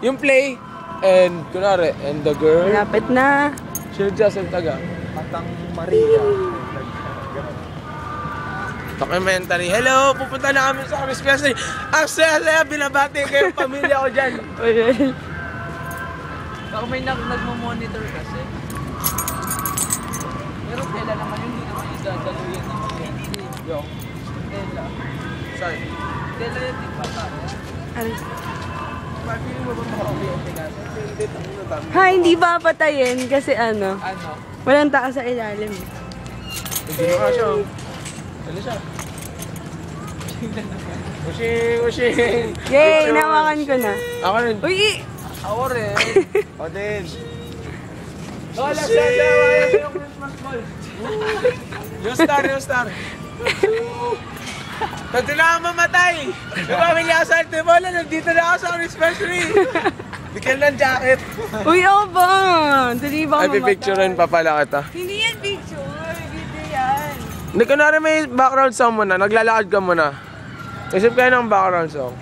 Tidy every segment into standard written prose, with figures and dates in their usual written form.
Yung play, and kunwari, and the girl. Malapit na. She'll just taga. Matang Maria. Documentary. Hello, pupunta na kami sa Christmas tree. Ang saya-saya, binabati ko yung pamilya ko dyan. Baka may nagmo-monitor kasi. Pero kailan naman yun, hindi naman idadaluyan ng kuryente. Yung tela. Saan? Tela yan, di ba tayo? Pagpili mo ba makakuryente natin? Ha, hindi ba patayin? Kasi ano, Ano? walang taas sa ilalim. Hindi na ka siya. Ano siya? Ushing, ushing. Yay, nawakan ko na. Ako rin. Uy, Ako rin. O din. Lola, siya, yung Christmas ball. Yung star, yung star. Pag na ako mamatay, yung pamilya ko sa Altibola, nandito na ako sa Christmas tree. Bigyan ng jacket. uy, ba? Dali ba Ay, pipicturein pa pala kita. Hindi yan picture. Video yan. Hindi, kunwari may background song muna, naglalakad ka muna. Isip kayo ng background song.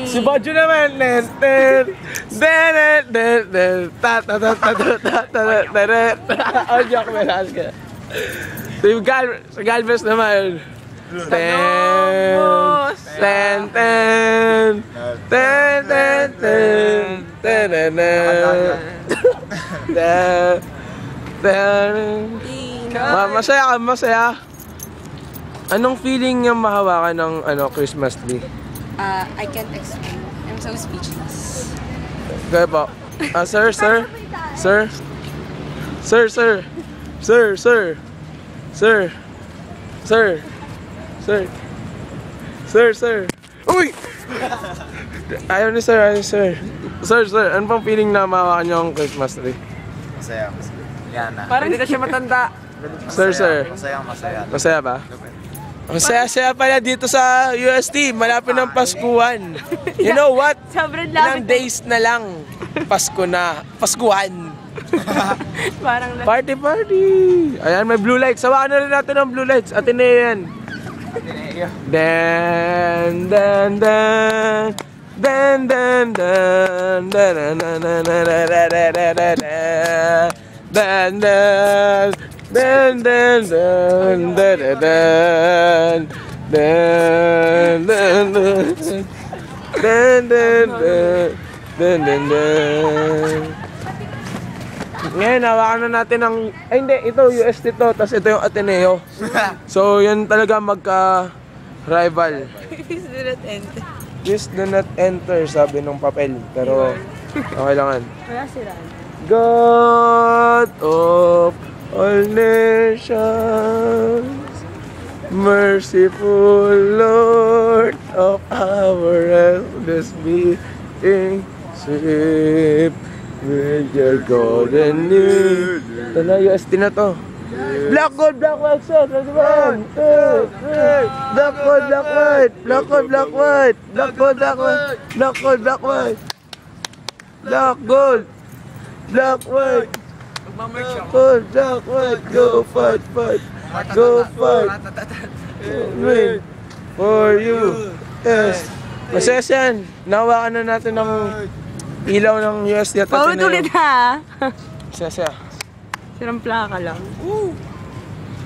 Si Bajo naman. Oh, joke mo lang ka. Si Galvez naman. Masaya ka, masaya. Anong feeling yung mahawakan ng Christmas tree? I can't explain. I'm so speechless. Kaya po. Sir. Sir. Sir. Sir. Uy! Ayaw ni sir. Sir, ano pang feeling na mahawakan niyo ang Christmas tree? Masaya. Yan na. Parang hindi na siya matanda. Sir. Masaya. Masaya ba? Ang saya-saya pala dito sa UST. Malapit ng Paskuhan. You know what? Sobrang Ilang lapit. days na lang. Pasko na. Paskuhan. Parang Party! Ayan, may blue lights. Sawakan na rin natin ang blue lights. Ateneo yan. Dan. Ngayon, hawakan na natin ang... Ay, hindi. Ito, UST to. Tapos ito yung Ateneo. So, yan talaga magka-rival. Please do not enter. Please do not enter, sabi ng papel. Pero, okay lang yan. Wala sila. God of all nations, merciful Lord of our helpless being, sweep with your golden knee. Ito na, UST na to. Black gold, black white, sir. Ready one, two, three. Black gold, black white. Black gold, black white. Black gold, black white. Black gold, black white. Black gold. Black white. Gold, black white. Go fight. Go fight. Win. For you. Yes. Masaya yan. Nawakan na natin ng ilaw ng USD at Ateneo. Paulit ha. Masaya. Sirang plaka lang.